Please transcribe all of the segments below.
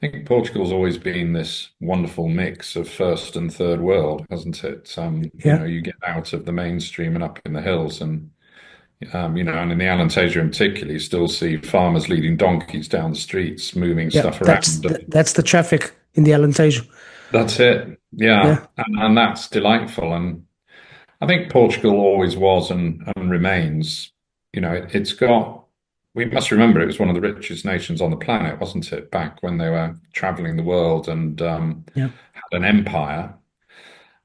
think Portugal's always been this wonderful mix of first and third world, hasn't it? Yeah, You get out of the mainstream and up in the hills, and and in the Alentejo in particular, you still see farmers leading donkeys down the streets, moving yeah. stuff around. That's the traffic in the Alentejo. That's it. Yeah, Yeah, and that's delightful. And I think Portugal always was and remains. It's got, we must remember it was one of the richest nations on the planet, wasn't it, back when they were traveling the world and yeah. had an empire.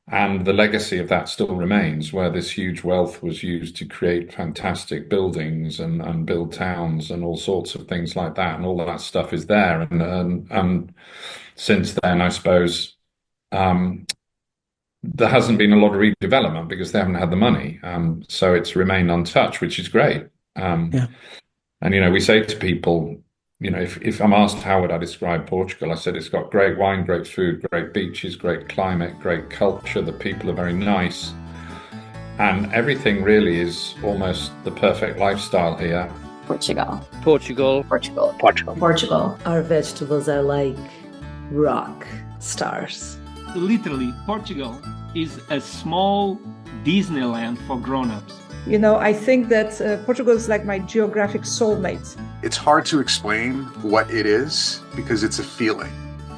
And the legacy of that still remains, where this huge wealth was used to create fantastic buildings and build towns and all sorts of things like that. And all of that stuff is there. And since then, I suppose, um, there hasn't been a lot of redevelopment because they haven't had the money. So it's remained untouched, which is great. Um, Yeah. and we say to people, if I'm asked how would I describe Portugal, I said it's got great wine, great food, great beaches, great climate, great culture. The people are very nice, and everything really is almost the perfect lifestyle here. Portugal. Portugal. Portugal. Portugal. Portugal. Our vegetables are like rock stars. Literally, Portugal is a small Disneyland for grown-ups. I think that Portugal is like my geographic soulmate. It's hard to explain what it is because it's a feeling.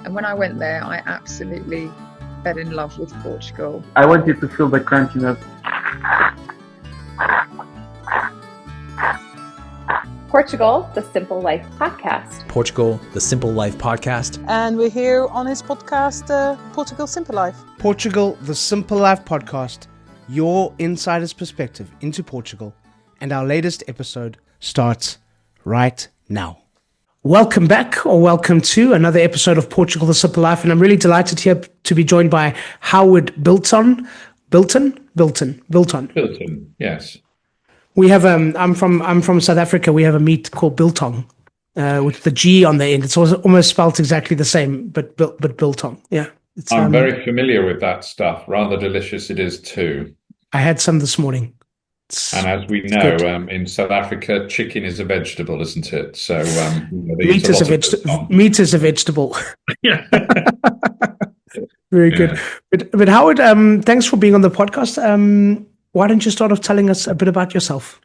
And when I went there, I absolutely fell in love with Portugal. I wanted to feel the crunchiness. Portugal, the Simple Life Podcast. Portugal, the Simple Life Podcast. And we're here on his podcast, Portugal Simple Life. Portugal, the Simple Life Podcast, your insider's perspective into Portugal. And our latest episode starts right now. Welcome back, or welcome to another episode of Portugal, the Simple Life. And I'm really delighted here to be joined by Howard Bilton. Bilton, yes. We have I'm from South Africa. We have a meat called biltong, with the G on the end. It's almost spelt exactly the same, but biltong. Yeah, I'm very familiar with that stuff. Rather delicious it is too. I had some this morning. And as we know, in South Africa, chicken is a vegetable, isn't it? So meat is a vegetable. Yeah. Very good. But Howard, thanks for being on the podcast. Why don't you start off telling us a bit about yourself?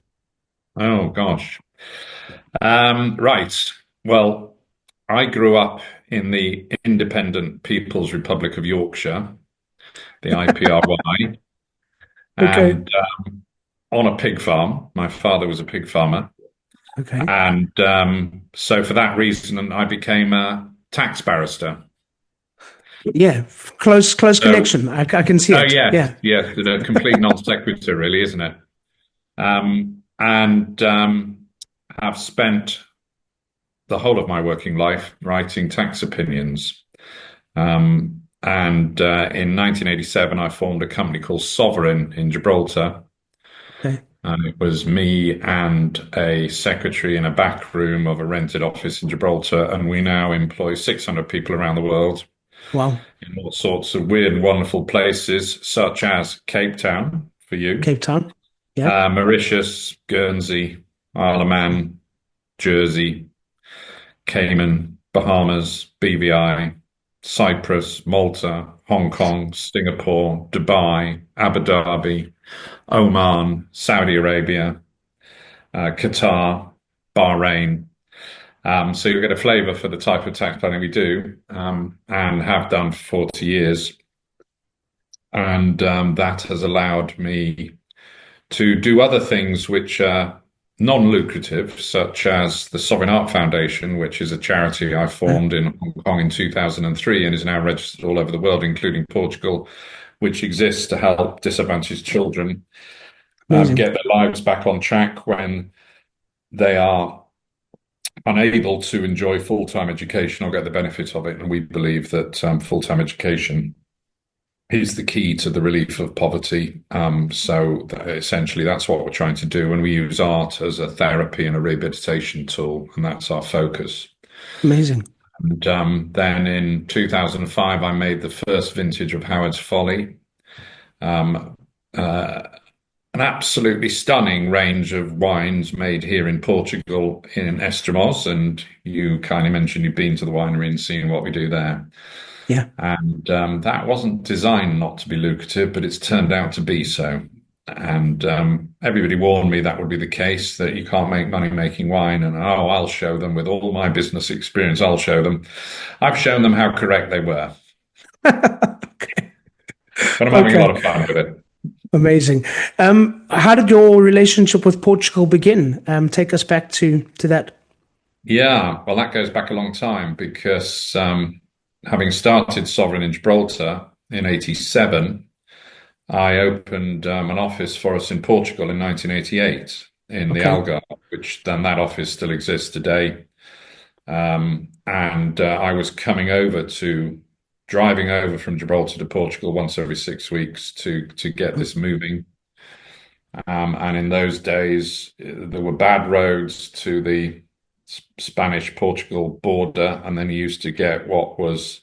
Oh, gosh. Right. Well, I grew up in the independent People's Republic of Yorkshire, the IPRY, Okay. and on a pig farm. My father was a pig farmer. Okay. And so for that reason, I became a tax barrister. Yeah, close connection. I can see it. Yes, a complete non sequitur, really, isn't it? And I've spent the whole of my working life writing tax opinions. And in 1987, I formed a company called Sovereign in Gibraltar. Okay. And it was me and a secretary in a back room of a rented office in Gibraltar. And we now employ 600 people around the world. Wow. In all sorts of weird and wonderful places, such as Cape Town for you. Cape Town. Yeah. Mauritius, Guernsey, Isle of Man, Jersey, Cayman, Bahamas, BVI, Cyprus, Malta, Hong Kong, Singapore, Dubai, Abu Dhabi, Oman, Saudi Arabia, Qatar, Bahrain. So you get a flavour for the type of tax planning we do, and have done for 40 years. And that has allowed me to do other things which are non-lucrative, such as the Sovereign Art Foundation, which is a charity I formed in Hong Kong in 2003 and is now registered all over the world, including Portugal, which exists to help disadvantaged children get their lives back on track when they are unable to enjoy full-time education or get the benefit of it. And we believe that full-time education is the key to the relief of poverty. Essentially, that's what we're trying to do. And we use art as a therapy and a rehabilitation tool, and that's our focus. Amazing. And then in 2005, I made the first vintage of Howard's Folly. an absolutely stunning range of wines made here in Portugal in Estremoz. And you kindly mentioned you've been to the winery and seen what we do there. Yeah. And that wasn't designed not to be lucrative, but it's turned out to be so. And everybody warned me that would be the case, that you can't make money making wine. And I'll show them with all my business experience. I'll show them. I've shown them how correct they were. Okay. But I'm having a lot of fun with it. Amazing. How did your relationship with Portugal begin? Take us back to that. Yeah, well, that goes back a long time because having started Sovereign in Gibraltar in '87, I opened an office for us in Portugal in 1988 in the Algarve, which then that office still exists today. And I was driving over from Gibraltar to Portugal once every 6 weeks to get this moving. And in those days, there were bad roads to the Spanish-Portugal border, and then you used to get what was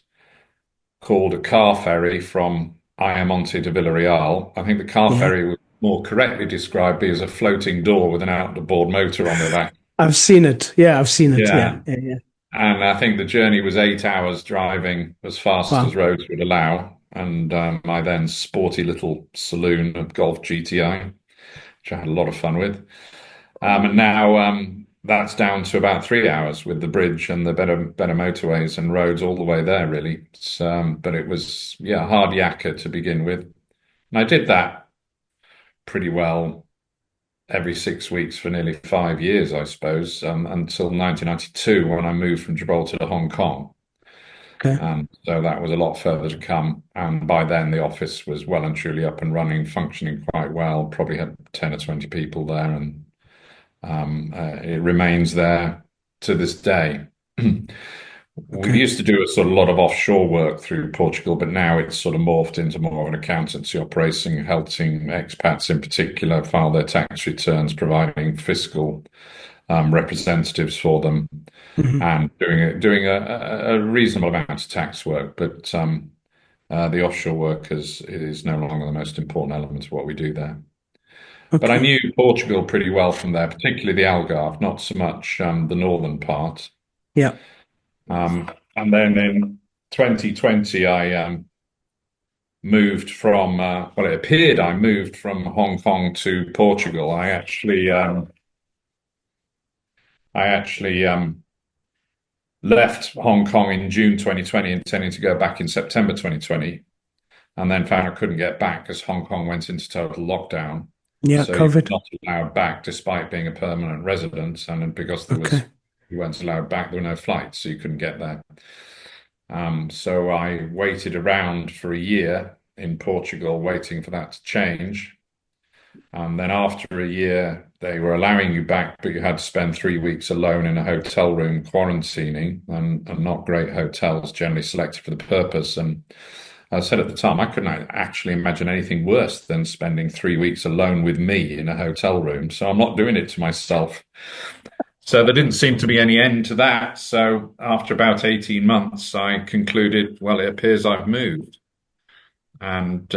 called a car ferry from Ayamonte to Villarreal. I think the car ferry would more correctly described as a floating door with an outboard motor on the back. I've seen it. Yeah, I've seen it. Yeah. And I think the journey was 8 hours driving as fast as roads would allow. And my then sporty little saloon, a Golf GTI, which I had a lot of fun with. And now that's down to about 3 hours with the bridge and the better motorways and roads all the way there, really. But it was, hard yakka to begin with. And I did that pretty well every 6 weeks for nearly 5 years, I suppose, until 1992 when I moved from Gibraltar to Hong Kong. So that was a lot further to come. And by then the office was well and truly up and running, functioning quite well, probably had 10 or 20 people there, and it remains there to this day. We used to do a sort of lot of offshore work through Portugal, but now it's sort of morphed into more of an accountancy operation, helping expats in particular file their tax returns, providing fiscal representatives for them, and doing a reasonable amount of tax work. But the offshore work is no longer the most important element of what we do there. But I knew Portugal pretty well from there, particularly the Algarve, not so much the northern part. Yeah. And then in 2020, I moved from, it appeared I moved from Hong Kong to Portugal. I actually left Hong Kong in June 2020, intending to go back in September 2020, and then found I couldn't get back because Hong Kong went into total lockdown. Yeah, so COVID. Not allowed back despite being a permanent resident, and because you weren't allowed back, there were no flights, so you couldn't get there. So I waited around for a year in Portugal, waiting for that to change. And then after a year, they were allowing you back, but you had to spend 3 weeks alone in a hotel room quarantining, and not great hotels generally selected for the purpose. And I said at the time, I couldn't actually imagine anything worse than spending 3 weeks alone with me in a hotel room. So I'm not doing it to myself. So there didn't seem to be any end to that. So after about 18 months, I concluded, well, it appears I've moved. And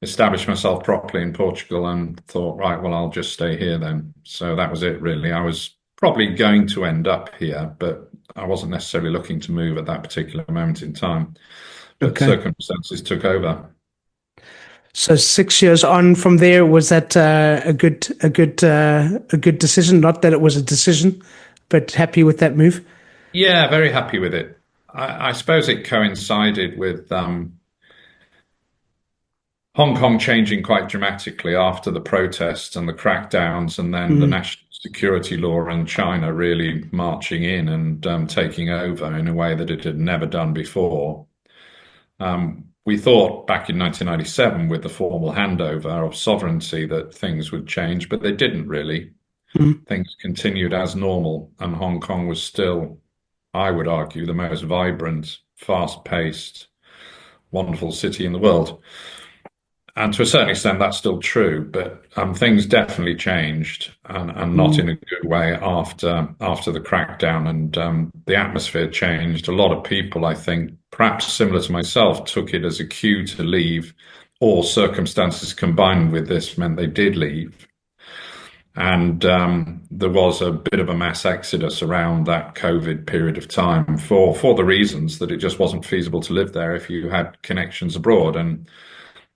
established myself properly in Portugal and thought, right, well, I'll just stay here then. So that was it, really. I was probably going to end up here, but I wasn't necessarily looking to move at that particular moment in time. But circumstances took over. So 6 years on from there, was that a good decision? Not that it was a decision, but happy with that move? Yeah, very happy with it. I suppose it coincided with Hong Kong changing quite dramatically after the protests and the crackdowns, and then the national security law and China really marching in and taking over in a way that it had never done before. We thought back in 1997 with the formal handover of sovereignty that things would change, but they didn't really. Things continued as normal, and Hong Kong was still, I would argue, the most vibrant, fast-paced, wonderful city in the world. And to a certain extent, that's still true, but things definitely changed, and not in a good way after the crackdown, and the atmosphere changed. A lot of people, I think, perhaps similar to myself, took it as a cue to leave or circumstances combined with this meant they did leave. And there was a bit of a mass exodus around that COVID period of time for the reasons that it just wasn't feasible to live there if you had connections abroad. And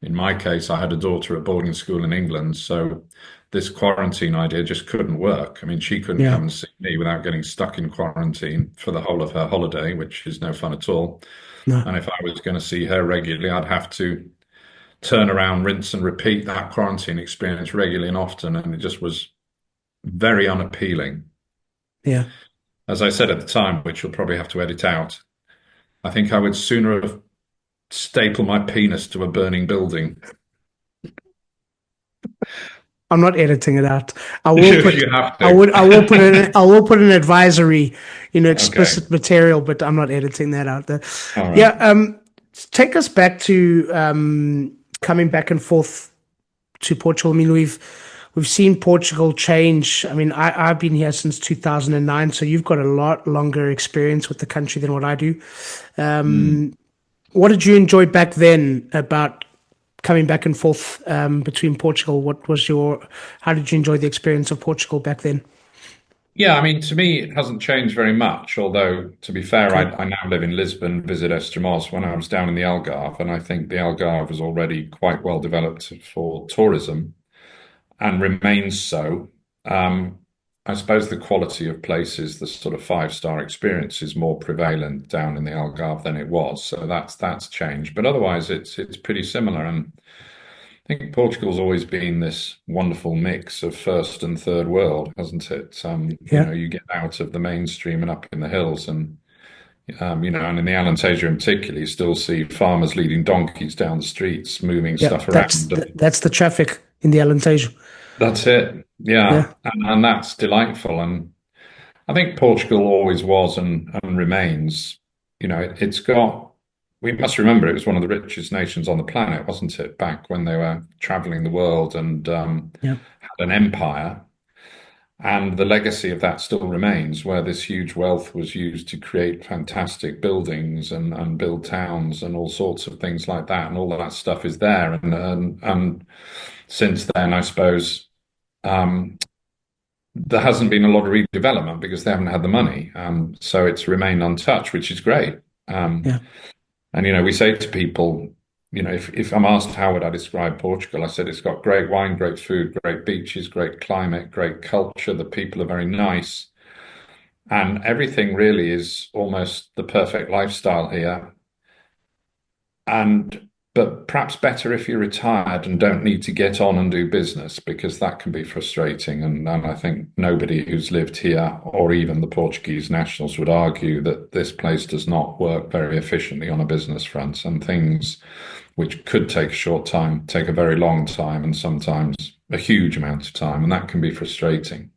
in my case, I had a daughter at boarding school in England, so this quarantine idea just couldn't work. I mean, she couldn't come and see me without getting stuck in quarantine for the whole of her holiday, which is no fun at all. No. And if I was going to see her regularly, I'd have to turn around, rinse and repeat that quarantine experience regularly and often, and it just was very unappealing. Yeah. As I said at the time, which you'll probably have to edit out, I think I would sooner have stapled my penis to a burning building. I'm not editing it out. I will put. You have to. I will put an. I will put an advisory, explicit material, but I'm not editing that out there. Right. Yeah. Take us back to coming back and forth to Portugal. I mean, we've seen Portugal change. I mean, I've been here since 2009, so you've got a lot longer experience with the country than what I do. What did you enjoy back then about coming back and forth between Portugal? How did you enjoy the experience of Portugal back then? Yeah, I mean, to me, it hasn't changed very much. Although, to be fair, I now live in Lisbon, visit Estremoz when I was down in the Algarve, and I think the Algarve was already quite well developed for tourism and remains so. I suppose the quality of places, the sort of five-star experience is more prevalent down in the Algarve than it was. So that's changed. But otherwise, it's pretty similar. And I think Portugal's always been this wonderful mix of first and third world, hasn't it? You get out of the mainstream and up in the hills, and and in the Alentejo in particular, you still see farmers leading donkeys down the streets, moving stuff around. That's the traffic in the Alentejo. That's it. Yeah. And that's delightful. And I think Portugal always was and remains, it's got, we must remember it was one of the richest nations on the planet, wasn't it? Back when they were traveling the world and had an empire. And the legacy of that still remains, where this huge wealth was used to create fantastic buildings and build towns and all sorts of things like that. And all of that stuff is there. And since then, I suppose, there hasn't been a lot of redevelopment because they haven't had the money. So it's remained untouched, which is great. And, we say to people, if I'm asked how would I describe Portugal, I said it's got great wine, great food, great beaches, great climate, great culture. The people are very nice. And everything really is almost the perfect lifestyle here. But perhaps better if you're retired and don't need to get on and do business, because that can be frustrating. And I think nobody who's lived here, or even the Portuguese nationals, would argue that this place does not work very efficiently on a business front. And things which could take a short time take a very long time, and sometimes a huge amount of time. And that can be frustrating.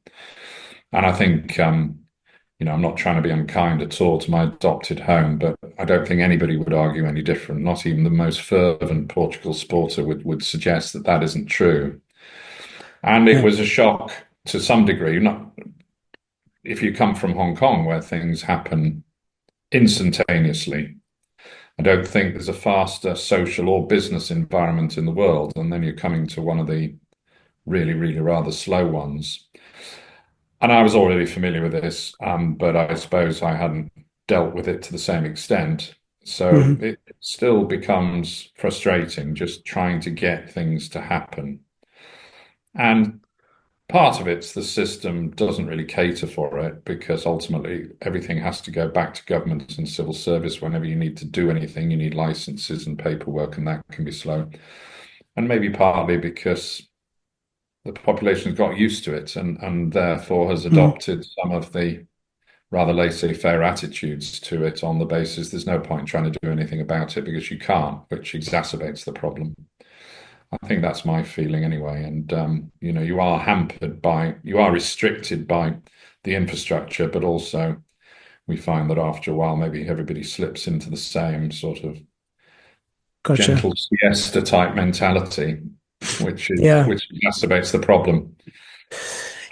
And I think I'm not trying to be unkind at all to my adopted home, but I don't think anybody would argue any different. Not even the most fervent Portugal supporter would suggest that that isn't true. And it was a shock to some degree. If you come from Hong Kong, where things happen instantaneously, I don't think there's a faster social or business environment in the world. And then you're coming to one of the really, really rather slow ones. And I was already familiar with this, but I suppose I hadn't dealt with it to the same extent. So it still becomes frustrating just trying to get things to happen. And part of it's the system doesn't really cater for it, because ultimately everything has to go back to government and civil service. Whenever you need to do anything, you need licenses and paperwork, and that can be slow. And maybe partly because the population's got used to it and therefore has adopted some of the rather laissez-faire attitudes to it, on the basis there's no point trying to do anything about it because you can't, which exacerbates the problem. I think that's my feeling anyway. And, you are restricted by the infrastructure, but also we find that after a while, maybe everybody slips into the same sort of gentle siesta type mentality, which exacerbates the problem.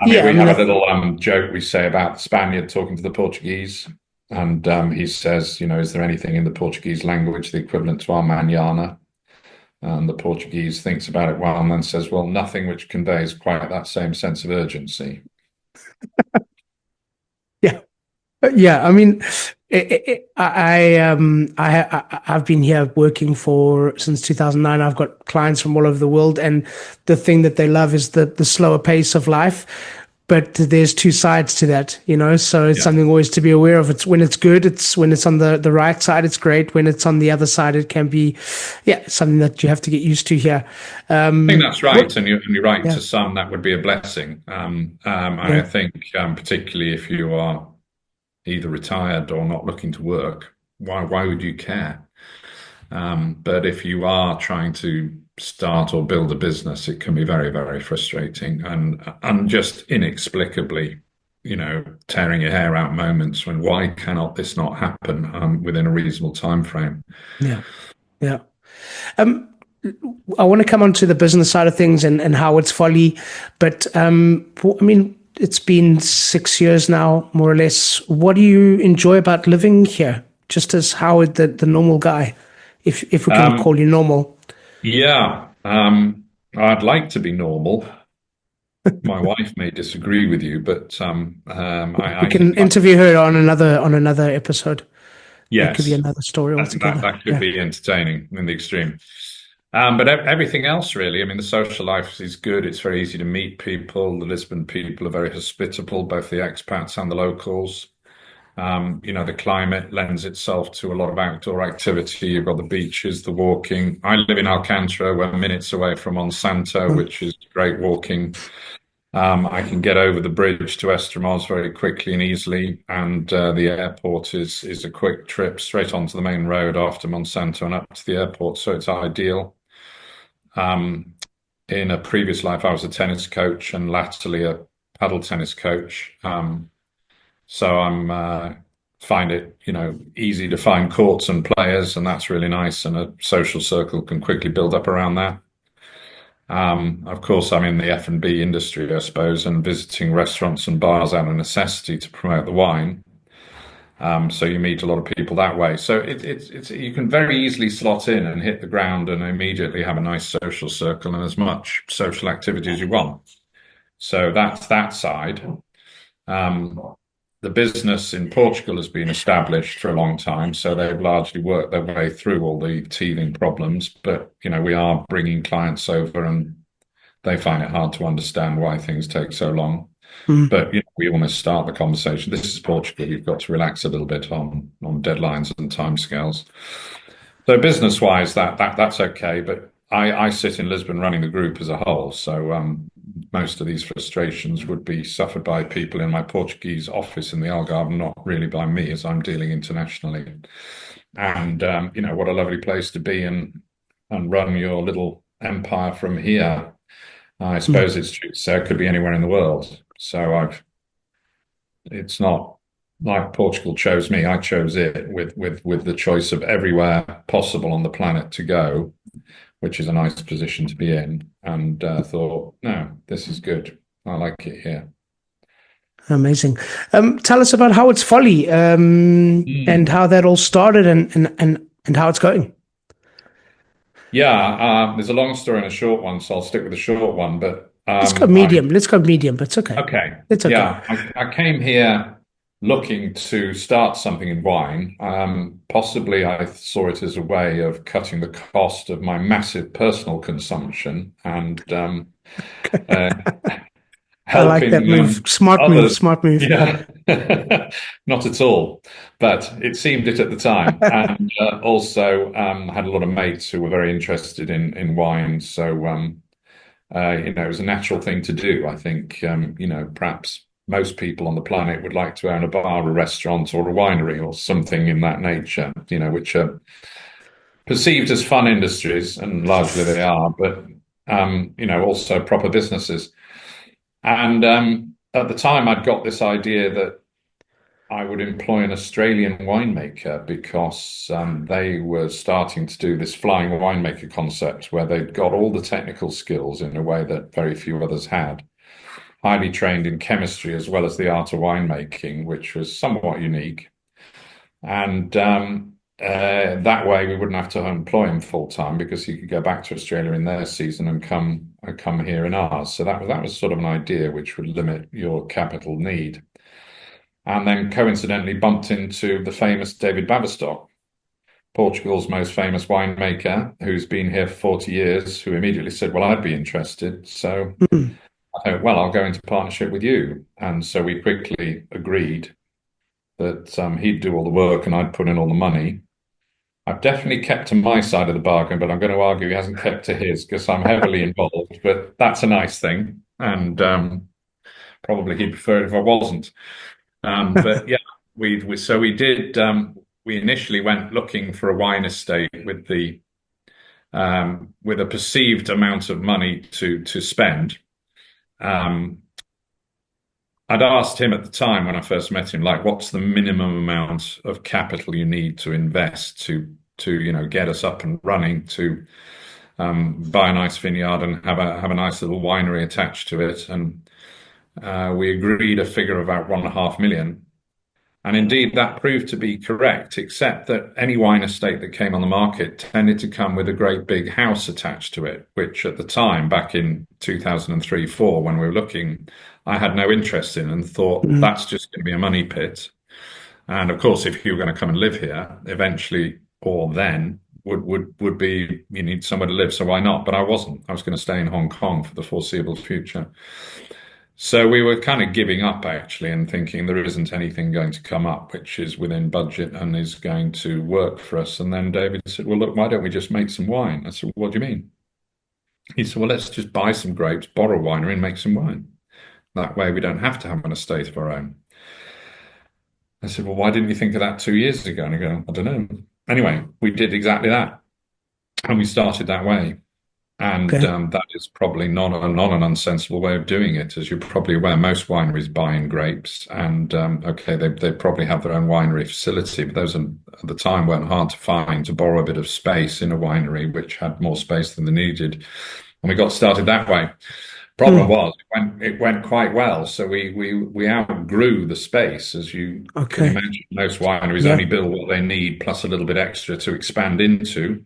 We have a little joke we say about the Spaniard talking to the Portuguese, and he says, is there anything in the Portuguese language the equivalent to our mañana? And the Portuguese thinks about it while and then says, well, nothing which conveys quite that same sense of urgency. Yeah. Yeah, I mean, I've been here working since 2009. I've got clients from all over the world, and the thing that they love is the slower pace of life. But there's two sides to that, so it's something always to be aware of. It's when it's good, when it's on the right side, it's great. When it's on the other side, it can be, something that you have to get used to here. I think that's right. And you're right. To some, that would be a blessing. I think particularly if you are either retired or not looking to work, why would you care? But if you are trying to start or build a business, it can be very, very frustrating and just inexplicably, tearing your hair out moments when why cannot this not happen within a reasonable time frame? Yeah. I want to come on to the business side of things and how it's Folly, but I mean, it's been 6 years now, more or less. What do you enjoy about living here? Just as Howard, the normal guy, if we can call you normal. Yeah, I'd like to be normal. My wife may disagree with you, but we can interview her on another episode. Yes, that could be another story altogether. That could be entertaining in the extreme. But everything else, really. I mean, the social life is good. It's very easy to meet people. The Lisbon people are very hospitable, both the expats and the locals. The climate lends itself to a lot of outdoor activity. You've got the beaches, the walking. I live in Alcantara. We're minutes away from Monsanto, which is great walking. I can get over the bridge to Estremoz very quickly and easily, and the airport is a quick trip straight onto the main road after Monsanto and up to the airport, so it's ideal. In a previous life, I was a tennis coach and latterly a paddle tennis coach. So I'm find it, easy to find courts and players, and that's really nice. And a social circle can quickly build up around that. Of course, I'm in the F&B industry, I suppose, and visiting restaurants and bars out of necessity to promote the wine. So you meet a lot of people that way. So it's you can very easily slot in and hit the ground and immediately have a nice social circle and as much social activity as you want. So that's that side. The business in Portugal has been established for a long time, so they've largely worked their way through all the teething problems. But, we are bringing clients over and they find it hard to understand why things take so long. But, we almost start the conversation. This is Portugal. You've got to relax a little bit on deadlines and timescales. So business-wise, that's okay. But I sit in Lisbon running the group as a whole. So most of these frustrations would be suffered by people in my Portuguese office in the Algarve, not really by me, as I'm dealing internationally. And, what a lovely place to be and run your little empire from here. I suppose it's true to say it could be anywhere in the world. So it's not like Portugal chose me. I chose it with the choice of everywhere possible on the planet to go, which is a nice position to be in, and thought, no, this is good. I like it here. Amazing. Tell us about how it's Folly and how that all started and how it's going. Yeah, there's a long story and a short one, so I'll stick with the short one. But let's go medium. Let's go medium, but it's okay. Okay. It's okay. Yeah, I came here looking to start something in wine. Possibly I saw it as a way of cutting the cost of my massive personal consumption and I like that move. Smart move. Yeah, not at all. But it seemed it at the time. And also had a lot of mates who were very interested in wine. So, it was a natural thing to do. I think, perhaps most people on the planet would like to own a bar, a restaurant, or a winery, or something in that nature, which are perceived as fun industries, and largely they are, but, also proper businesses. And at the time, I'd got this idea that I would employ an Australian winemaker because they were starting to do this flying winemaker concept where they'd got all the technical skills in a way that very few others had. Highly trained in chemistry as well as the art of winemaking, which was somewhat unique. And That way we wouldn't have to employ him full time because he could go back to Australia in their season and come here in ours. So that was sort of an idea which would limit your capital need. And then coincidentally bumped into the famous David Baverstock, Portugal's most famous winemaker, who's been here for 40 years, who immediately said, well, I'd be interested. So I thought, well, I'll go into partnership with you. And so we quickly agreed that he'd do all the work and I'd put in all the money. I've definitely kept to my side of the bargain, but I'm going to argue he hasn't kept to his because I'm heavily involved, but that's a nice thing. And probably he'd prefer it if I wasn't. But yeah, we did. We initially went looking for a wine estate with a perceived amount of money to spend. I'd asked him at the time when I first met him, like, what's the minimum amount of capital you need to invest to get us up and running, to buy a nice vineyard and have a nice little winery attached to it. And we agreed a figure of about 1.5 million. And indeed, that proved to be correct, except that any wine estate that came on the market tended to come with a great big house attached to it, which at the time, back in 2003-4, when we were looking, I had no interest in and thought that's just going to be a money pit. And of course, if you were going to come and live here, eventually or then would be, you need somewhere to live. So why not? But I wasn't. I was going to stay in Hong Kong for the foreseeable future. So we were kind of giving up, actually, and thinking there isn't anything going to come up which is within budget and is going to work for us. And then David said, well, look, why don't we just make some wine? I said, what do you mean? He said, well, let's just buy some grapes, borrow a winery and make some wine. That way we don't have to have an estate of our own. I said, well, why didn't you think of that 2 years ago? And I go, I don't know. Anyway, we did exactly that. And we started that way. And that is probably not an unsensible way of doing it. As you're probably aware, most wineries buy in grapes. And they probably have their own winery facility, but those at the time weren't hard to find, to borrow a bit of space in a winery, which had more space than they needed. And we got started that way. Problem was, it went quite well. So we outgrew the space, as you can imagine. Most wineries only build what they need plus a little bit extra to expand into.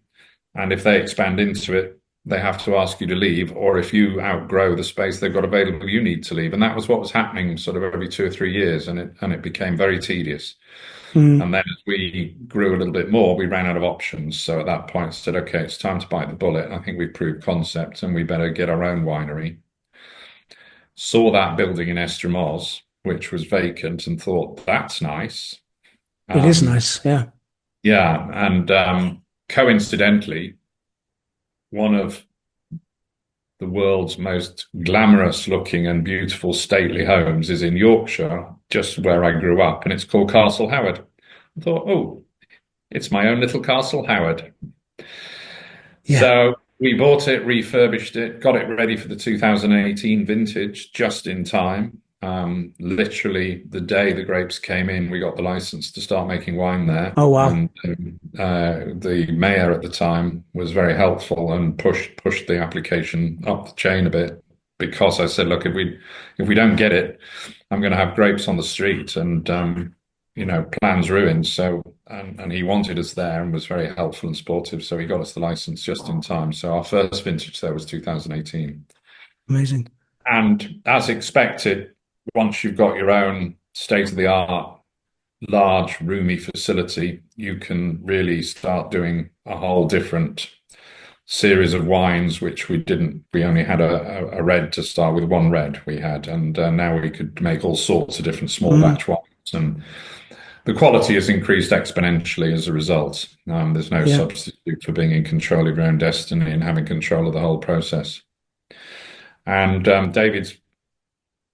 And if they expand into it, they have to ask you to leave, or if you outgrow the space they've got available, you need to leave. And that was what was happening sort of every 2 or 3 years, and it became very tedious. And then as we grew a little bit more, we ran out of options. So at that point, I said, okay, it's time to bite the bullet. I think we've proved concept, and we better get our own winery. Saw that building in Estremoz, which was vacant, and thought, that's nice. It is nice, yeah. Yeah, and coincidentally, one of the world's most glamorous looking and beautiful stately homes is in Yorkshire, just where I grew up, and it's called Castle Howard. I thought, oh, it's my own little Castle Howard. Yeah. So we bought it, refurbished it, got it ready for the 2018 vintage just in time. Literally the day the grapes came in, we got the license to start making wine there. Oh, wow. And the mayor at the time was very helpful and pushed the application up the chain a bit, because I said, look, if we don't get it, I'm going to have grapes on the street and plans ruined. So and he wanted us there and was very helpful and supportive, so he got us the license just in time. So our first vintage there was 2018. Amazing. And as expected, once you've got your own state-of-the-art, large, roomy facility, you can really start doing a whole different series of wines, which we didn't. We only had a red to start with, one red we had, and now we could make all sorts of different small batch wines. And the quality has increased exponentially as a result. There's no substitute for being in control of your own destiny and having control of the whole process. And David's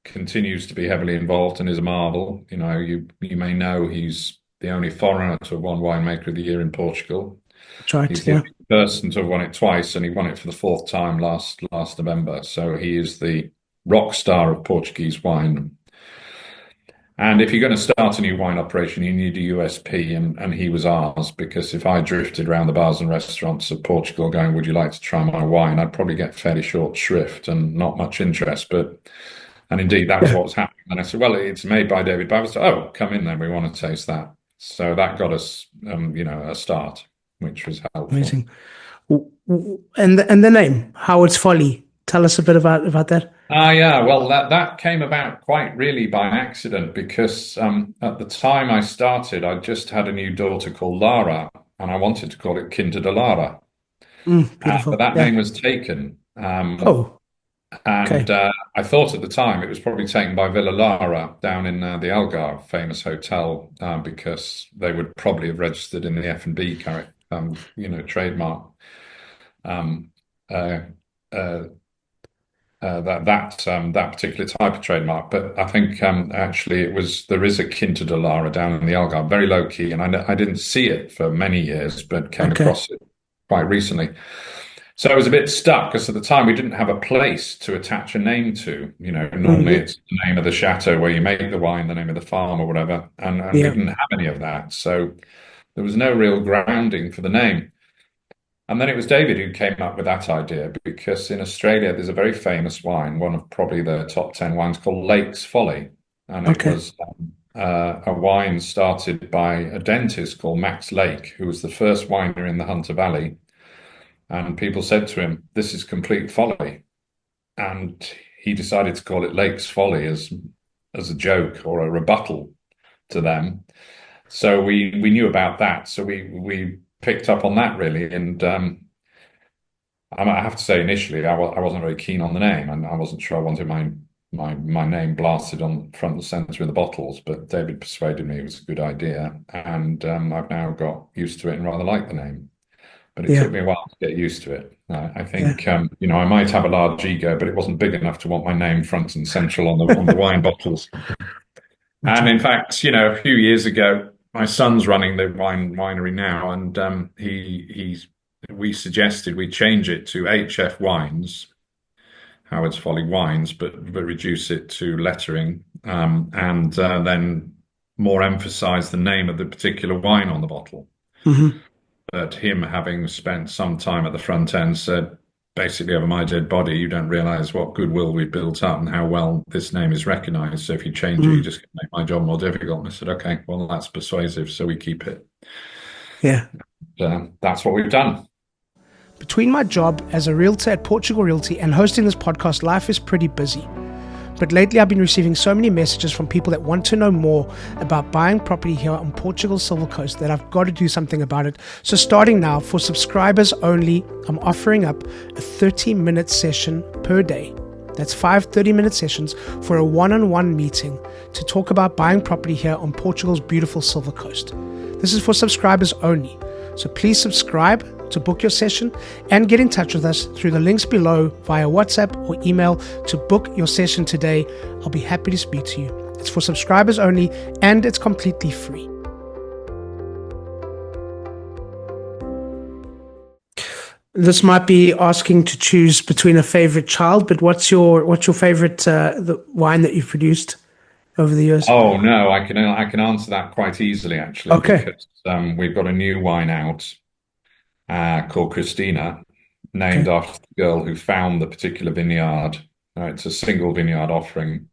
continues to be heavily involved and is a marvel. You may know he's the only foreigner to have won Winemaker of the Year in Portugal. That's right. He's the only person to have won it twice, and he won it for the 4th time last November. So he is the rock star of Portuguese wine. And if you're going to start a new wine operation, you need a USP, and he was ours, because if I drifted around the bars and restaurants of Portugal going, would you like to try my wine? I'd probably get fairly short shrift and not much interest. And indeed, that was what was happening. And I said, well, it's made by David Baverstock. Oh, come in then, we want to taste that. So that got us, a start, which was helpful. Amazing. And the name, Howard's Folly. Tell us a bit about that. Yeah. Well, that came about quite really by accident because at the time I started, I just had a new daughter called Lara, and I wanted to call it Kinder de Lara. Beautiful. But that Yeah. name was taken. Oh, And okay. I thought at the time it was probably taken by Villa Lara down in the Algarve, famous hotel, because they would probably have registered in the F&B trademark. Um, uh, uh, that particular type of trademark, but I think actually there is a Quinta de Lara down in the Algarve, very low key, and I didn't see it for many years, but came across it quite recently. So I was a bit stuck because at the time we didn't have a place to attach a name to. Normally it's the name of the chateau where you make the wine, the name of the farm or whatever, and we didn't have any of that. So there was no real grounding for the name. And then it was David who came up with that idea because in Australia there's a very famous wine, one of probably the top 10 wines called Lake's Folly. And it was a wine started by a dentist called Max Lake, who was the first winery in the Hunter Valley. And people said to him, "This is complete folly." And he decided to call it Lake's Folly as a joke or a rebuttal to them. So we knew about that. So we picked up on that really. And I have to say, initially, I wasn't very keen on the name, and I wasn't sure I wanted my name blasted on front and center of the bottles. But David persuaded me it was a good idea, and I've now got used to it and rather like the name. But it took me a while to get used to it. I think, I might have a large ego, but it wasn't big enough to want my name front and central on the wine bottles. And in fact, a few years ago, my son's running the winery now, and we suggested we change it to HF Wines, Howard's Folly Wines, but reduce it to lettering, and then more emphasize the name of the particular wine on the bottle. Mm-hmm. But him having spent some time at the front end said, basically, over my dead body, you don't realize what goodwill we've built up and how well this name is recognized. So if you change it, you just make my job more difficult. And I said, okay, well, that's persuasive. So we keep it. Yeah. That's what we've done. Between my job as a realtor at Portugal Realty and hosting this podcast, life is pretty busy. But lately I've been receiving so many messages from people that want to know more about buying property here on Portugal's Silver Coast that I've got to do something about it. So starting now, for subscribers only, I'm offering up a 30-minute session per day. That's 5 30-minute sessions for a one-on-one meeting to talk about buying property here on Portugal's beautiful Silver Coast. This is for subscribers only. So please subscribe to book your session and get in touch with us through the links below via WhatsApp or email to book your session today. I'll be happy to speak to you. It's for subscribers only and it's completely free. This might be asking to choose between a favorite child, but what's your favorite the wine that you've produced over the years? Oh no, I can answer that quite easily actually. Okay. Because we've got a new wine out called Christina, named after the girl who found the particular vineyard. It's a single vineyard offering.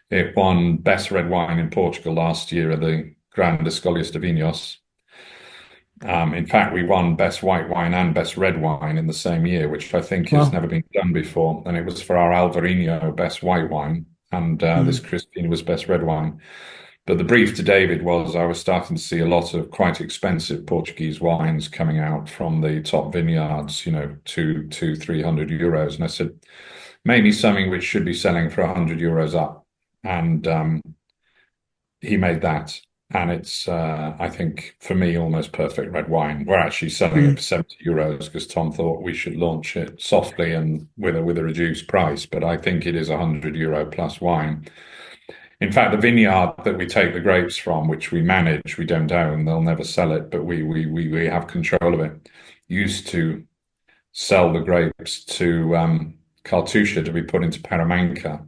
It won Best Red Wine in Portugal last year at the Grandes Escolhas de Vinhos. In fact, we won Best White Wine and Best Red Wine in the same year, which I think has never been done before. And it was for our Alvarinho Best White Wine, and this Christina was Best Red Wine. But the brief to David was I was starting to see a lot of quite expensive Portuguese wines coming out from the top vineyards, 200-300 euros. And I said, make me something which should be selling for 100 euros up. And he made that. And it's, I think, for me, almost perfect red wine. We're actually selling it for 70 euros because Tom thought we should launch it softly and with a reduced price. But I think it is 100 euro plus wine. In fact, the vineyard that we take the grapes from, which we manage, we don't own, they'll never sell it, but we have control of it, used to sell the grapes to Cartusia to be put into Paramanca,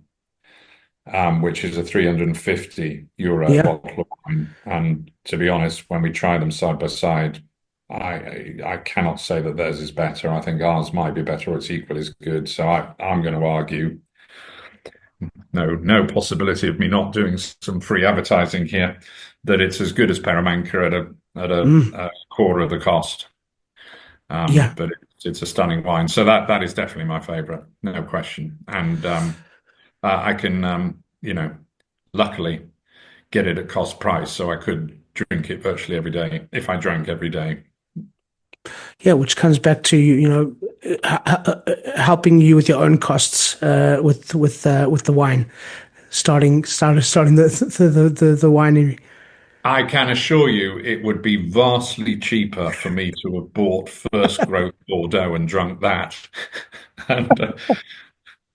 which is a 350 euro bottle of wine. And to be honest, when we try them side by side, I cannot say that theirs is better. I think ours might be better or it's equally as good. So I'm going to argue no possibility of me not doing some free advertising here, that it's as good as Paramanca at a quarter of the cost. Yeah. But it's a stunning wine. So that is definitely my favorite, no question. And I can, luckily get it at cost price, so I could drink it virtually every day if I drank every day. Yeah, which comes back to helping you with your own costs with the wine, starting the winery. I can assure you it would be vastly cheaper for me to have bought first growth Bordeaux and drunk that. and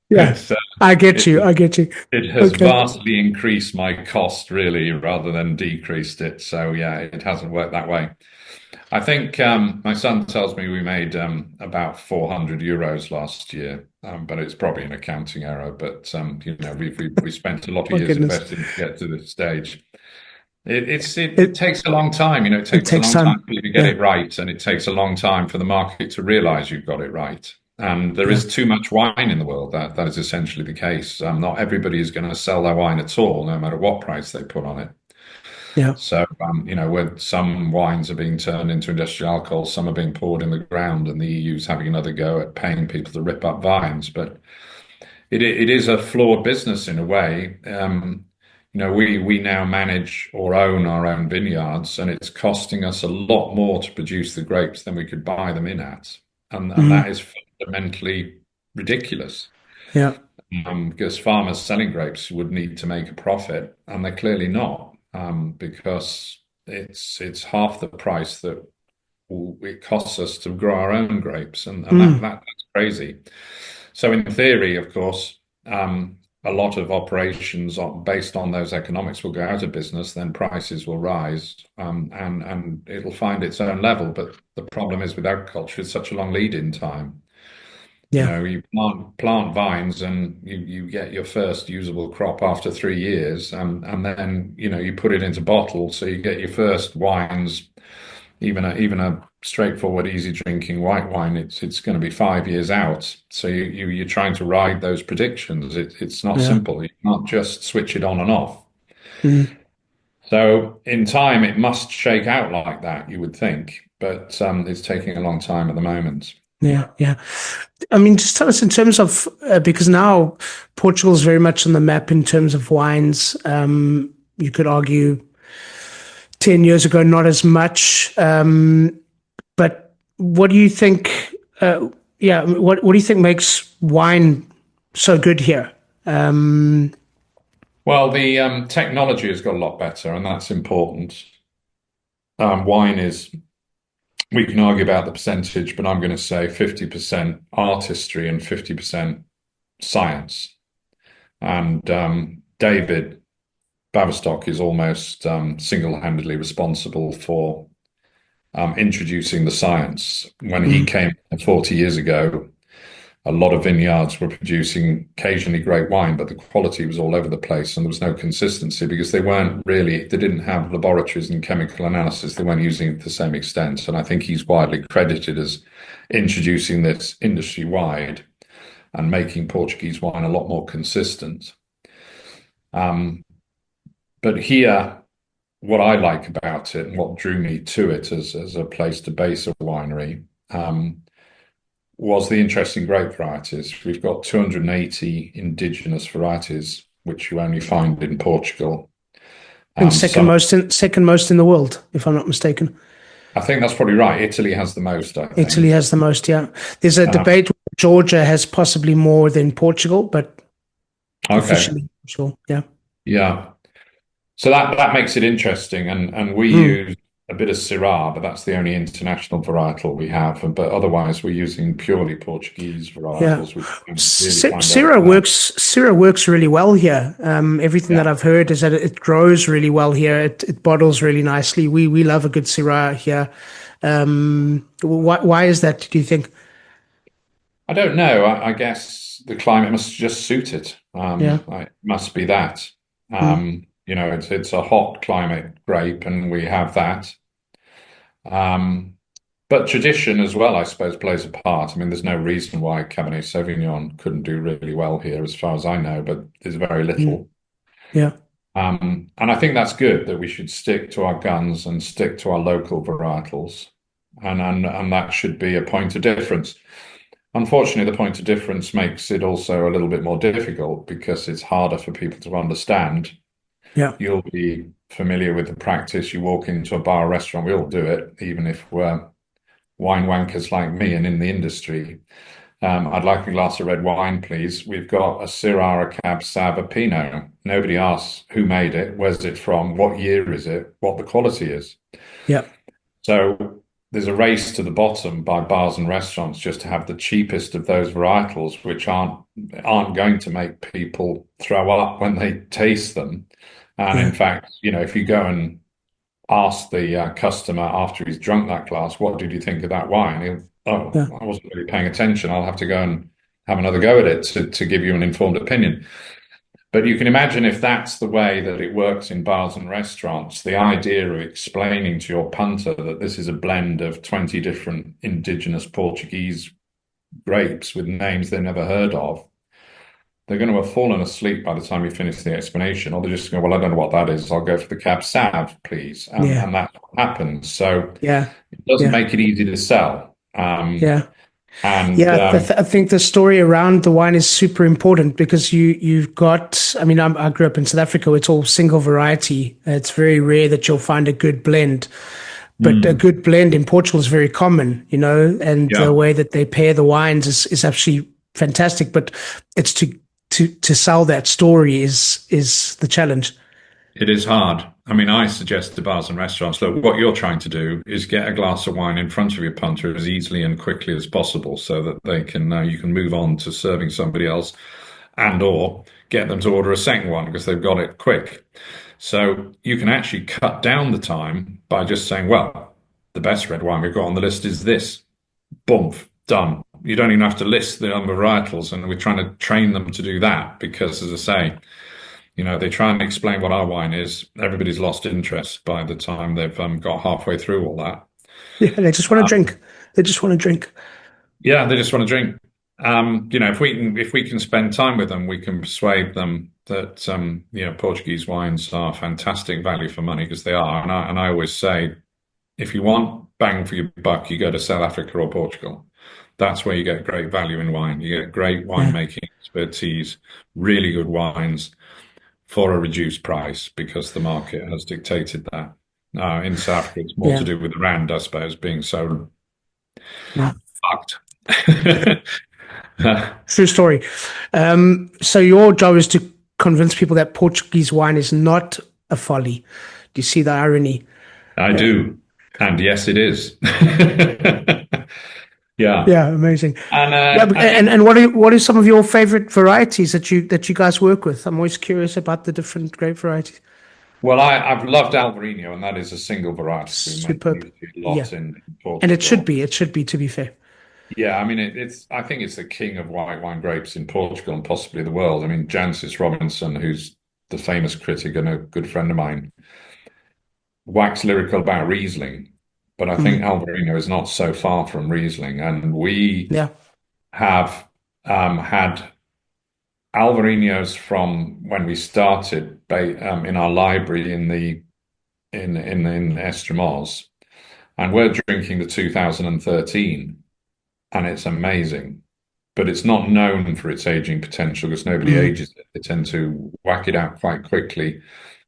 Yeah, I get you. I get you. It has Okay. vastly increased my cost, really, rather than decreased it. So yeah, it hasn't worked that way. I think my son tells me we made about 400 euros last year, but it's probably an accounting error. But we spent a lot of years investing to get to this stage. It takes a long time, it takes a long time for you to get it right, and it takes a long time for the market to realize you've got it right. And there is too much wine in the world. That is essentially the case. Not everybody is going to sell their wine at all, no matter what price they put on it. Yeah. So, where some wines are being turned into industrial alcohol, some are being poured in the ground, and the EU's having another go at paying people to rip up vines. But it is a flawed business in a way. We now manage or own our own vineyards, and it's costing us a lot more to produce the grapes than we could buy them in at. And that is fundamentally ridiculous. Yeah. Because farmers selling grapes would need to make a profit, and they're clearly not, because it's half the price that it costs us to grow our own grapes, and that's crazy. So in theory, of course, a lot of operations based on those economics will go out of business, then prices will rise, and it'll find its own level. But the problem is with agriculture, it's such a long lead-in time. Yeah. You plant vines and you get your first usable crop after 3 years, and then you put it into bottles, so you get your first wines. Even a straightforward, easy drinking white wine, it's going to be 5 years out. So you're trying to ride those predictions. It's not simple. You can't just switch it on and off. So in time, it must shake out like that, you would think, but it's taking a long time at the moment. Yeah, yeah. I mean, just tell us in terms of because now Portugal is very much on the map in terms of wines. You could argue 10 years ago, not as much. But what do you think? What do you think makes wine so good here? Well, the technology has got a lot better, and that's important. Wine is, we can argue about the percentage, but I'm going to say 50% artistry and 50% science. And David Baverstock is almost single-handedly responsible for introducing the science. When he came 40 years ago, a lot of vineyards were producing occasionally great wine, but the quality was all over the place, and there was no consistency because they didn't have laboratories and chemical analysis. They weren't using it to the same extent. And I think he's widely credited as introducing this industry-wide and making Portuguese wine a lot more consistent. But here, what I like about it and what drew me to it as a place to base a winery was the interesting grape varieties. We've got 280 indigenous varieties, which you only find in Portugal. And second most in the world, if I'm not mistaken. I think that's probably right. Italy has the most, I think. Italy has the most, yeah. There's a debate where Georgia has possibly more than Portugal, but officially, sure, yeah. Yeah. So that makes it interesting, and we use a bit of Syrah, but that's the only international varietal we have. But otherwise, we're using purely Portuguese varietals. Yeah. Syrah works really well here. Everything that I've heard is that it grows really well here. It bottles really nicely. We love a good Syrah here. Why is that, do you think? I don't know. I guess the climate must just suit it. It must be that. It's a hot climate grape, and we have that. But tradition as well, I suppose, plays a part. I mean, there's no reason why Cabernet Sauvignon couldn't do really well here, as far as I know, but there's very little. Yeah. And I think that's good that we should stick to our guns and stick to our local varietals. And that should be a point of difference. Unfortunately, the point of difference makes it also a little bit more difficult because it's harder for people to understand. Yeah. You'll be familiar with the practice. You walk into a bar or restaurant, we all do it, even if we're wine wankers like me and in the industry. I'd like a glass of red wine, please. We've got a Syrah, a Cab Sav, a Pinot. Nobody asks who made it, where's it from, what year is it, what the quality is. Yeah. So there's a race to the bottom by bars and restaurants just to have the cheapest of those varietals, which aren't going to make people throw up when they taste them. And in fact, if you go and ask the customer after he's drunk that glass, what did you think of that wine? I wasn't really paying attention. I'll have to go and have another go at it to give you an informed opinion. But you can imagine if that's the way that it works in bars and restaurants, the idea of explaining to your punter that this is a blend of 20 different indigenous Portuguese grapes with names they never heard of, they're going to have fallen asleep by the time you finish the explanation, or they're just going, well, I don't know what that is. I'll go for the Cab Sav, please. And that's what happens. So it doesn't make it easy to sell. I think the story around the wine is super important because you've got, I grew up in South Africa. It's all single variety. It's very rare that you'll find a good blend. But a good blend in Portugal is very common, and the way that they pair the wines is actually fantastic. But it's to sell that story is the challenge. It is hard. I suggest to bars and restaurants, look, what you're trying to do is get a glass of wine in front of your punter as easily and quickly as possible so that they can you can move on to serving somebody else and or get them to order a second one because they've got it quick. So you can actually cut down the time by just saying, well, the best red wine we've got on the list is this. Boom, done. You don't even have to list the number of varietals, and we're trying to train them to do that because, as I say, they try and explain what our wine is. Everybody's lost interest by the time they've got halfway through all that. Yeah, they just want to drink. They just want to drink. Yeah, they just want to drink. If we can spend time with them, we can persuade them that Portuguese wines are fantastic value for money because they are. And I always say, if you want bang for your buck, you go to South Africa or Portugal. That's where you get great value in wine. You get great winemaking expertise, really good wines for a reduced price because the market has dictated that. In South Africa, it's more to do with the rand, I suppose, being so fucked. True story. So your job is to convince people that Portuguese wine is not a folly. Do you see the irony? I do. And yes, it is. Yeah, amazing. And what are some of your favorite varieties that you guys work with? I'm always curious about the different grape varieties. Well, I've loved Alvarinho, and that is a single variety. Superb. In Portugal. And it should be, to be fair. Yeah, I think it's the king of white wine grapes in Portugal and possibly the world. Jancis Robinson, who's the famous critic and a good friend of mine, waxed lyrical about Riesling. But I think Alvarinho is not so far from Riesling. And we have had Alvarinos from when we started in our library in Estremoz. And we're drinking the 2013. And it's amazing. But it's not known for its aging potential because nobody ages it. They tend to whack it out quite quickly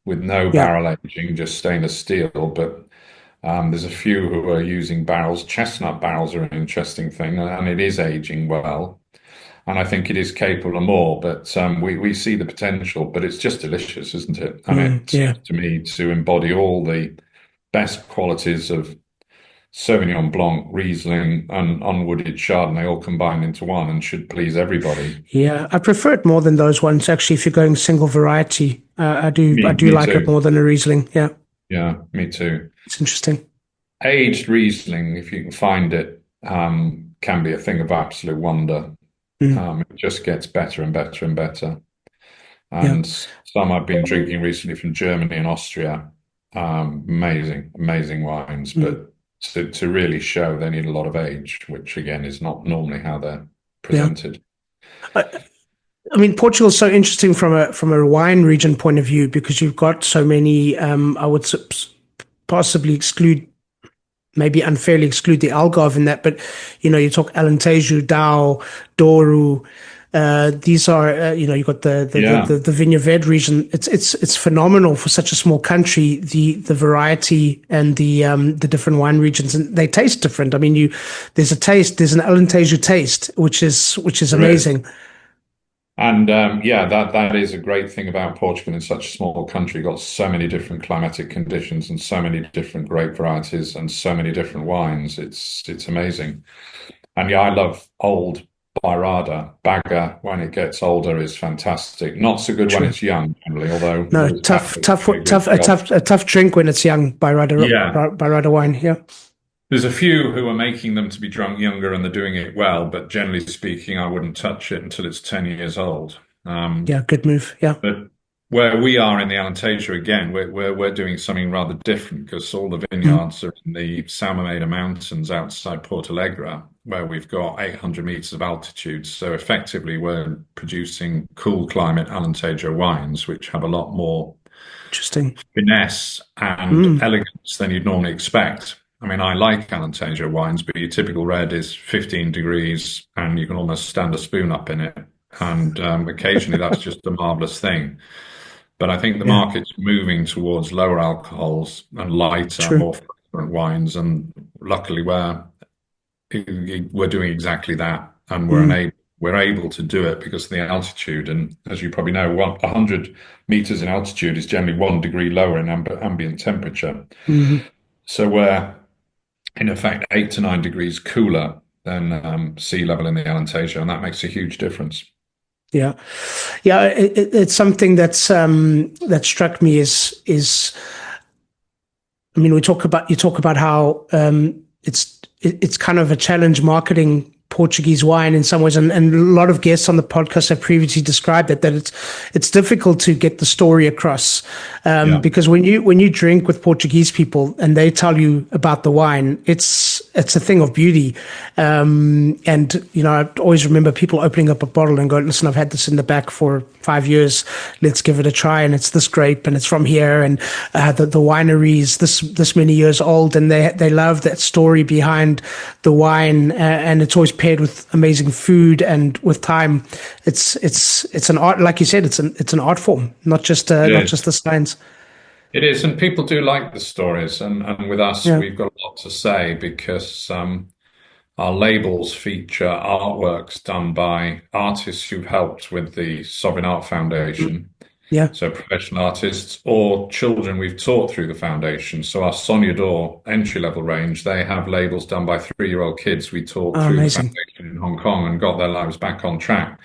with no barrel aging, just stainless steel. But there's a few who are using barrels. Chestnut barrels are an interesting thing, and it is aging well. And I think it is capable of more, but we see the potential, but it's just delicious, isn't it? And it seems to me to embody all the best qualities of Sauvignon Blanc, Riesling, and unwooded Chardonnay all combined into one and should please everybody. Yeah, I prefer it more than those ones, actually, if you're going single variety. I do like it more than a Riesling, yeah. Yeah, me too. It's interesting. Aged Riesling, if you can find it, can be a thing of absolute wonder. It just gets better and better and better. And some I've been drinking recently from Germany and Austria. Amazing wines. But to really show they need a lot of age, which again is not normally how they're Yeah. presented. I mean, Portugal is so interesting from a wine region point of view because you've got so many. I would possibly maybe unfairly exclude the Algarve in that, but you talk Alentejo, Dow, Douro. These are, you've got the Vinha Verde region. It's phenomenal for such a small country. The variety and the different wine regions, and they taste different. I mean, there's an Alentejo taste, which is amazing. And that is a great thing about Portugal in such a small country. You've got so many different climatic conditions and so many different grape varieties and so many different wines. It's amazing. And I love old Bairrada. Baga, when it gets older, is fantastic. Not so good when it's young, generally, although no, tough drink when it's young. Bairrada wine. Yeah. There's a few who are making them to be drunk younger and they're doing it well, but generally speaking, I wouldn't touch it until it's 10 years old. Good move. Yeah. But where we are in the Alentejo, again, we're doing something rather different because all the vineyards are in the Salmameda Mountains outside Porto Alegre, where we've got 800 meters of altitude. So effectively, we're producing cool climate Alentejo wines, which have a lot more interesting finesse and elegance than you'd normally expect. I mean, I like Alentejo wines, but your typical red is 15 degrees and you can almost stand a spoon up in it. And occasionally that's just a marvelous thing. But I think the market's moving towards lower alcohols and lighter, more fragrant wines. And luckily we're doing exactly that. And we're able to do it because of the altitude. And as you probably know, 100 meters in altitude is generally 1 degree lower in ambient temperature. So we're in effect 8 to 9 degrees cooler than sea level in the Alentejo, and that makes a huge difference. Yeah, it's something that's that struck me is. I mean, you talk about how it's kind of a challenge marketing Portuguese wine in some ways, and a lot of guests on the podcast have previously described it, that it's difficult to get the story across because when you drink with Portuguese people and they tell you about the wine, it's a thing of beauty. And I always remember people opening up a bottle and going, "Listen, I've had this in the back for 5 years. Let's give it a try. And it's this grape, and it's from here, and the winery is this many years old." And they love that story behind the wine, and it's always paired with amazing food, and with time, it's an art, like you said, it's an art form, not just the science. It is, and people do like the stories, and with us, we've got a lot to say because our labels feature artworks done by artists who've helped with the Sovereign Art Foundation. So professional artists or children we've taught through the foundation. So our Soñador entry-level range, they have labels done by 3-year-old kids we taught through the foundation in Hong Kong and got their lives back on track.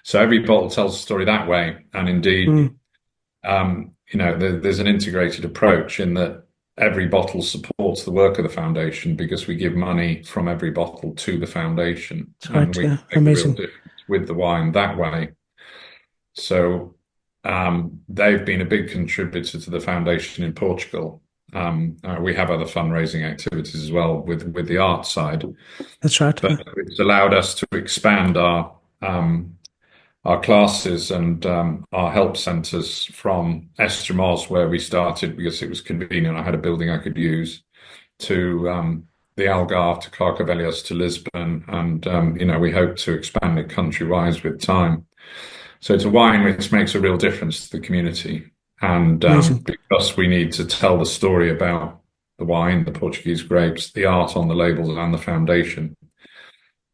So every bottle tells a story that way. And indeed, there's an integrated approach in that every bottle supports the work of the foundation because we give money from every bottle to the foundation. And we make a real difference with the wine that way. So they've been a big contributor to the foundation in Portugal. We have other fundraising activities as well with the art side. That's right. But it's allowed us to expand our classes and our help centres from Estremoz, where we started because it was convenient. I had a building I could use, to the Algarve, to Carcavelos, to Lisbon, and we hope to expand it country-wise with time. So it's a wine which makes a real difference to the community. And because we need to tell the story about the wine, the Portuguese grapes, the art on the labels and the foundation,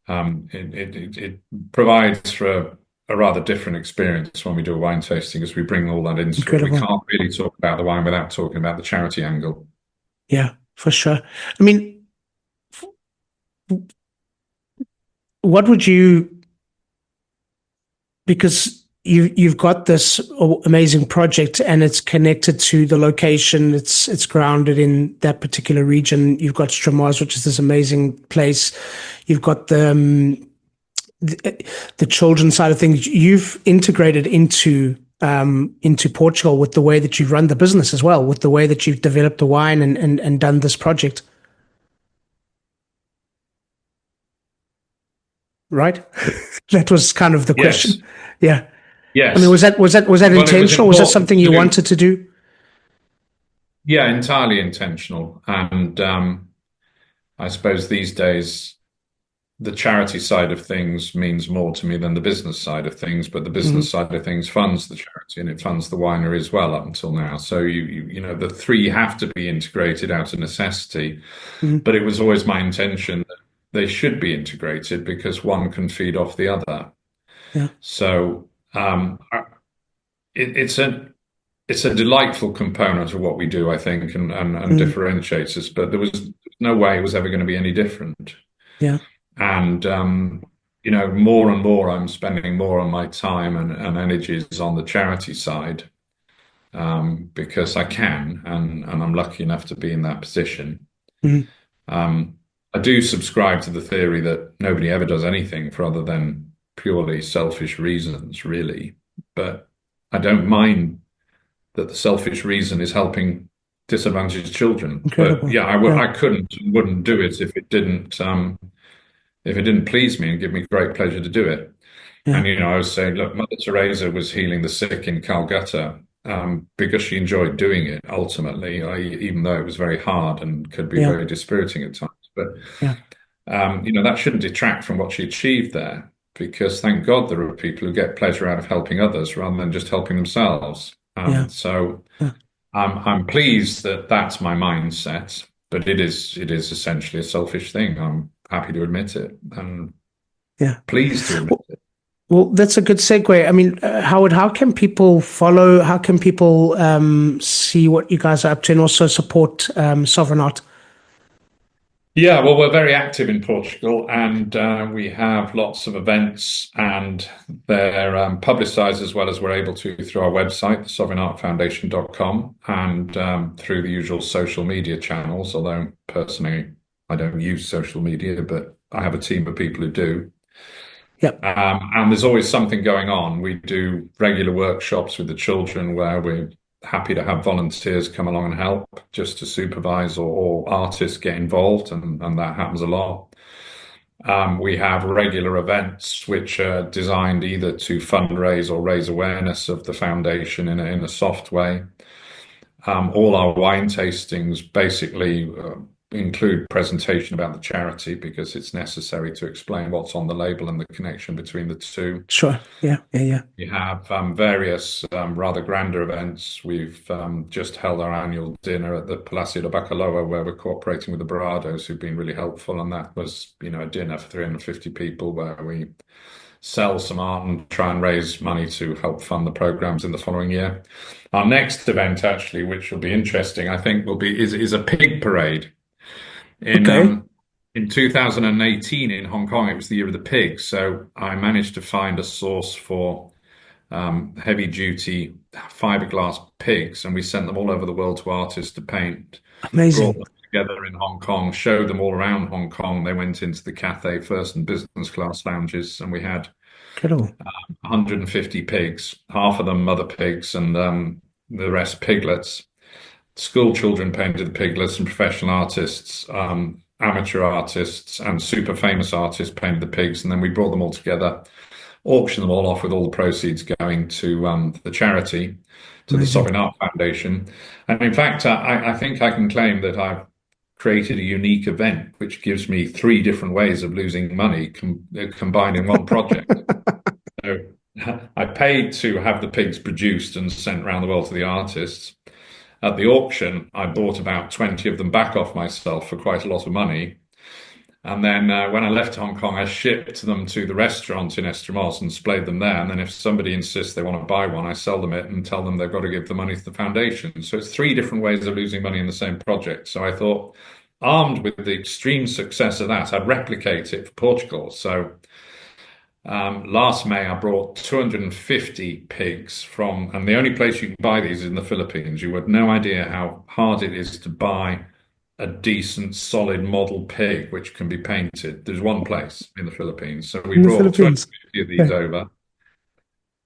it provides for a rather different experience when we do a wine tasting, because we bring all that into it. We can't really talk about the wine without talking about the charity angle. Yeah, for sure. I mean, what would you... Because you've got this amazing project and it's connected to the location. It's grounded in that particular region. You've got Estremoz, which is this amazing place. You've got the children's side of things. You've integrated into Portugal with the way that you've run the business as well, with the way that you've developed the wine and done this project. right? That was kind of the question. Yes. Yeah. Yes. I mean, was that Well, intentional? Was that something you wanted to do? Yeah, entirely intentional. And I suppose these days, the charity side of things means more to me than the business side of things, but the business side of things funds the charity and it funds the winery as well up until now. So you know, the three have to be integrated out of necessity. But it was always my intention that they should be integrated because one can feed off the other. Yeah. So it's a delightful component of what we do, I think, and differentiates us. But there was no way it was ever going to be any different. Yeah. And you know, more and more, I'm spending more on my time and energies on the charity side because I can, and I'm lucky enough to be in that position. I do subscribe to the theory that nobody ever does anything for other than purely selfish reasons, really. But I don't mind that the selfish reason is helping disadvantaged children. Incredible. But yeah, I couldn't and wouldn't do it if it didn't please me and give me great pleasure to do it. Yeah. And, you know, I was saying, look, Mother Teresa was healing the sick in Calcutta because she enjoyed doing it ultimately, even though it was very hard and could be very dispiriting at times. But, you know, that shouldn't detract from what she achieved there, because thank God there are people who get pleasure out of helping others rather than just helping themselves. So I'm pleased that that's my mindset, but it is essentially a selfish thing. I'm happy to admit it and pleased to admit it. Well, that's a good segue. I mean, Howard, how can people follow? How can people see what you guys are up to and also support Sovereign Art? Yeah, well, we're very active in Portugal, and we have lots of events, and they're publicised as well as we're able to through our website, sovereignartfoundation.com, and through the usual social media channels, although personally I don't use social media, but I have a team of people who do. Yep. And there's always something going on. We do regular workshops with the children where we're happy to have volunteers come along and help just to supervise or artists get involved, and that happens a lot. We have regular events which are designed either to fundraise or raise awareness of the foundation in a soft way. All our wine tastings basically include presentation about the charity because it's necessary to explain what's on the label and the connection between the two. Sure. Yeah. We have various rather grander events. We've just held our annual dinner at the Palacio de Bacalhau, where we're cooperating with the Barados, who've been really helpful. And that was, you know, a dinner for 350 people where we sell some art and try and raise money to help fund the programs in the following year. Our next event, actually, which will be interesting, I think, is a pig parade. In 2018 in Hong Kong, it was the year of the pig. So I managed to find a source for heavy-duty fiberglass pigs, and we sent them all over the world to artists to paint. Amazing. Brought them together in Hong Kong, showed them all around Hong Kong. They went into the Cathay first and business class lounges, and we had 150 pigs, half of them mother pigs and the rest piglets. School children painted the piglets, and professional artists, amateur artists and super famous artists painted the pigs, and then we brought them all together, auctioned them all off with all the proceeds going to the charity, to the Sovereign Art Foundation. And in fact, I think I can claim that I've created a unique event which gives me 3 different ways of losing money combined in one project. So I paid to have the pigs produced and sent around the world to the artists. At the auction, I bought about 20 of them back off myself for quite a lot of money. And then when I left Hong Kong, I shipped them to the restaurant in Estremoz and displayed them there. And then if somebody insists they want to buy one, I sell them it and tell them they've got to give the money to the foundation. So it's 3 different ways of losing money in the same project. So I thought, armed with the extreme success of that, I'd replicate it for Portugal. So last May, I brought 250 pigs and the only place you can buy these is in the Philippines. You had no idea how hard it is to buy a decent, solid model pig which can be painted. There's one place in the Philippines. So we brought 250 of these over.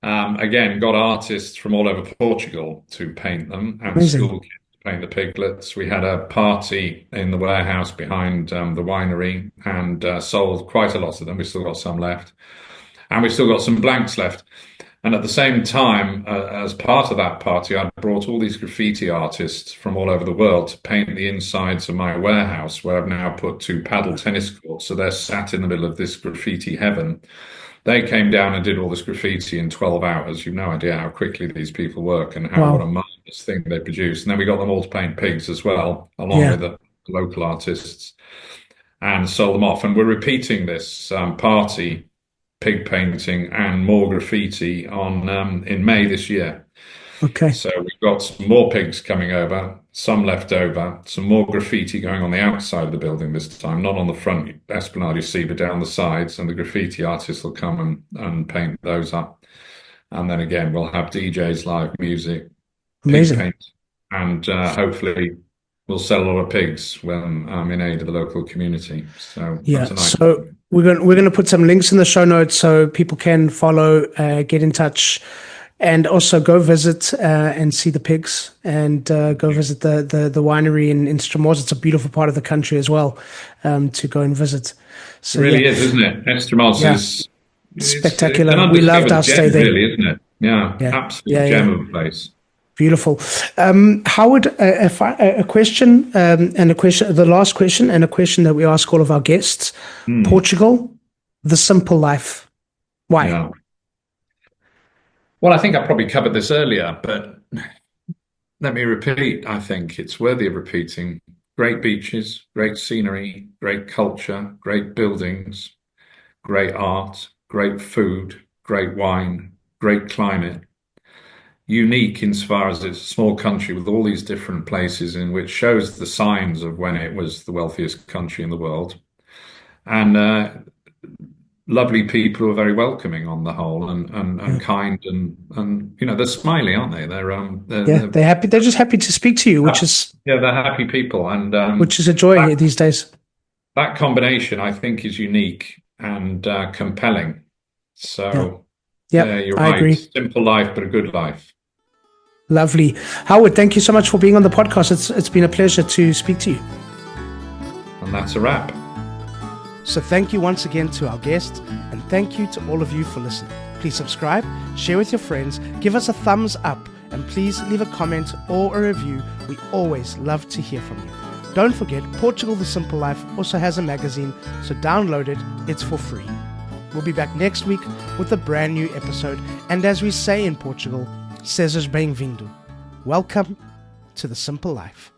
Again, got artists from all over Portugal to paint them and school kids to paint the piglets. We had a party in the warehouse behind the winery and sold quite a lot of them. We've still got some left. And we've still got some blanks left. And at the same time, as part of that party, I brought all these graffiti artists from all over the world to paint the insides of my warehouse, where I've now put 2 paddle tennis courts. So they're sat in the middle of this graffiti heaven. They came down and did all this graffiti in 12 hours. You've no idea how quickly these people work and what a marvelous thing they produce. And then we got them all to paint pigs as well, along with the local artists, and sold them off. And we're repeating this party, pig painting and more graffiti on in May this year. Okay. So we've got some more pigs coming over, some left over, some more graffiti going on the outside of the building this time, not on the front esplanade you see, but down the sides, and the graffiti artists will come and paint those up. And then again, we'll have DJs, live music, amazing, pig paint, and hopefully we'll sell a lot of pigs when in aid of the local community. So that's a nice so we're going to put some links in the show notes so people can follow, get in touch, and also go visit and see the pigs, and go visit the winery in Estremoz. It's a beautiful part of the country as well, to go and visit. So, it really is, isn't it? Estremoz is spectacular. We loved our stay there. Really, isn't it? Yeah, absolute gem of a place. Beautiful. Howard, a question, and a question, the last question, and a question that we ask all of our guests. Portugal, the simple life. Why? Yeah. Well, I think I probably covered this earlier, but let me repeat. I think it's worthy of repeating. Great beaches, great scenery, great culture, great buildings, great art, great food, great wine, great climate. Unique insofar as it's a small country with all these different places in which shows the signs of when it was the wealthiest country in the world. And lovely people who are very welcoming on the whole, and kind, and they're smiley, aren't they? They're happy. They're just happy to speak to you, which is they're happy people, and which is a joy these days. That combination, I think, is unique and compelling. So you're right. I agree. Simple life, but a good life. Lovely. Howard, thank you so much for being on the podcast. It's been a pleasure to speak to you. And that's a wrap. So thank you once again to our guests, and thank you to all of you for listening. Please subscribe, share with your friends, give us a thumbs up, and please leave a comment or a review. We always love to hear from you. Don't forget, Portugal The Simple Life also has a magazine, so download it. It's for free. We'll be back next week with a brand new episode, and as we say in Portugal, sejas bem-vindo. Welcome to The Simple Life.